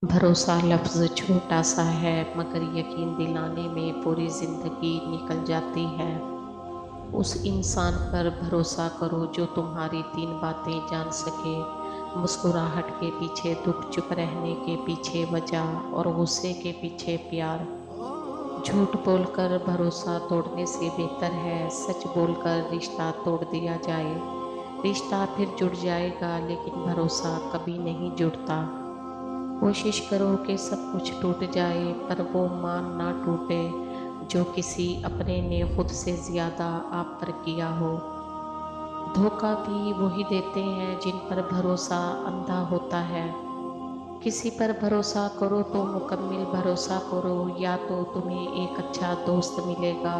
भरोसा लफ्ज़ छोटा सा है मगर यकीन दिलाने में पूरी ज़िंदगी निकल जाती है। उस इंसान पर भरोसा करो जो तुम्हारी 3 बातें जान सके। मुस्कुराहट के पीछे दुख, चुप रहने के पीछे वजह और गुस्से के पीछे प्यार। झूठ बोलकर भरोसा तोड़ने से बेहतर है सच बोलकर रिश्ता तोड़ दिया जाए। रिश्ता फिर जुड़ जाएगा लेकिन भरोसा कभी नहीं जुड़ता। कोशिश करो कि सब कुछ टूट जाए पर वो मान ना टूटे जो किसी अपने ने खुद से ज़्यादा आप पर किया हो। धोखा भी वही देते हैं जिन पर भरोसा अंधा होता है। किसी पर भरोसा करो तो मुकम्मल भरोसा करो, या तो तुम्हें एक अच्छा दोस्त मिलेगा,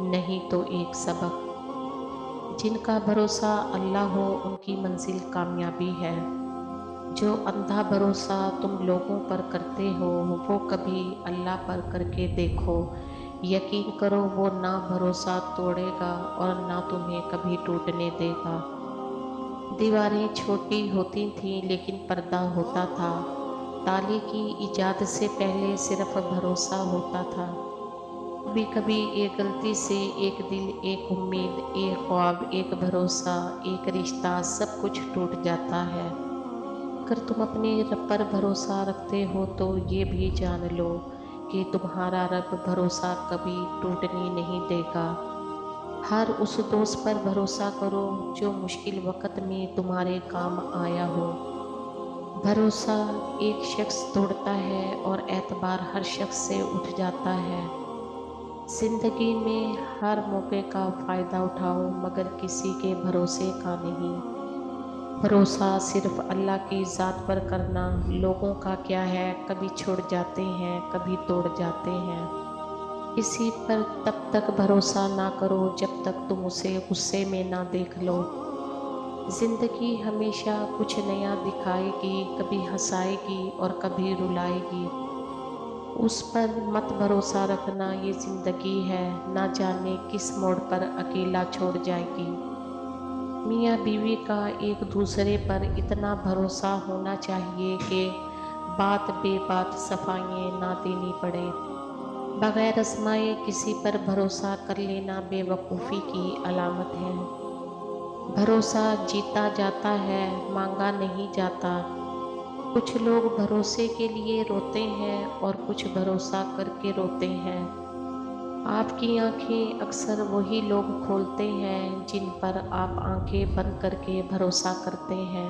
नहीं तो एक सबक। जिनका भरोसा अल्लाह हो उनकी मंजिल कामयाबी है। जो अंधा भरोसा तुम लोगों पर करते हो वो कभी अल्लाह पर करके देखो। यकीन करो वो ना भरोसा तोड़ेगा और ना तुम्हें कभी टूटने देगा। दीवारें छोटी होती थीं लेकिन पर्दा होता था। ताले की इजाद से पहले सिर्फ भरोसा होता था। कभी कभी एक गलती से एक दिल, एक उम्मीद, एक ख्वाब, एक भरोसा, एक रिश्ता, सब कुछ टूट जाता है। अगर तुम अपने रब पर भरोसा रखते हो तो ये भी जान लो कि तुम्हारा रब भरोसा कभी टूटने नहीं देगा। हर उस दोस्त पर भरोसा करो जो मुश्किल वक़्त में तुम्हारे काम आया हो। भरोसा एक शख्स तोड़ता है और एतबार हर शख्स से उठ जाता है। ज़िंदगी में हर मौके का फ़ायदा उठाओ मगर किसी के भरोसे का नहीं। भरोसा सिर्फ अल्लाह की ज़ात पर करना। लोगों का क्या है, कभी छोड़ जाते हैं कभी तोड़ जाते हैं। किसी पर तब तक भरोसा ना करो जब तक तुम उसे गुस्से में ना देख लो। जिंदगी हमेशा कुछ नया दिखाएगी, कभी हंसाएगी और कभी रुलाएगी। उस पर मत भरोसा रखना, ये जिंदगी है, ना जाने किस मोड़ पर अकेला छोड़ जाएगी। मियाँ बीवी का एक दूसरे पर इतना भरोसा होना चाहिए कि बात बेबात सफाइयाँ ना देनी पड़े। बगैर आजमाए किसी पर भरोसा कर लेना बेवकूफ़ी की अलामत है। भरोसा जीता जाता है, मांगा नहीं जाता। कुछ लोग भरोसे के लिए रोते हैं और कुछ भरोसा करके रोते हैं। आपकी आंखें अक्सर वही लोग खोलते हैं जिन पर आप आंखें बंद करके भरोसा करते हैं।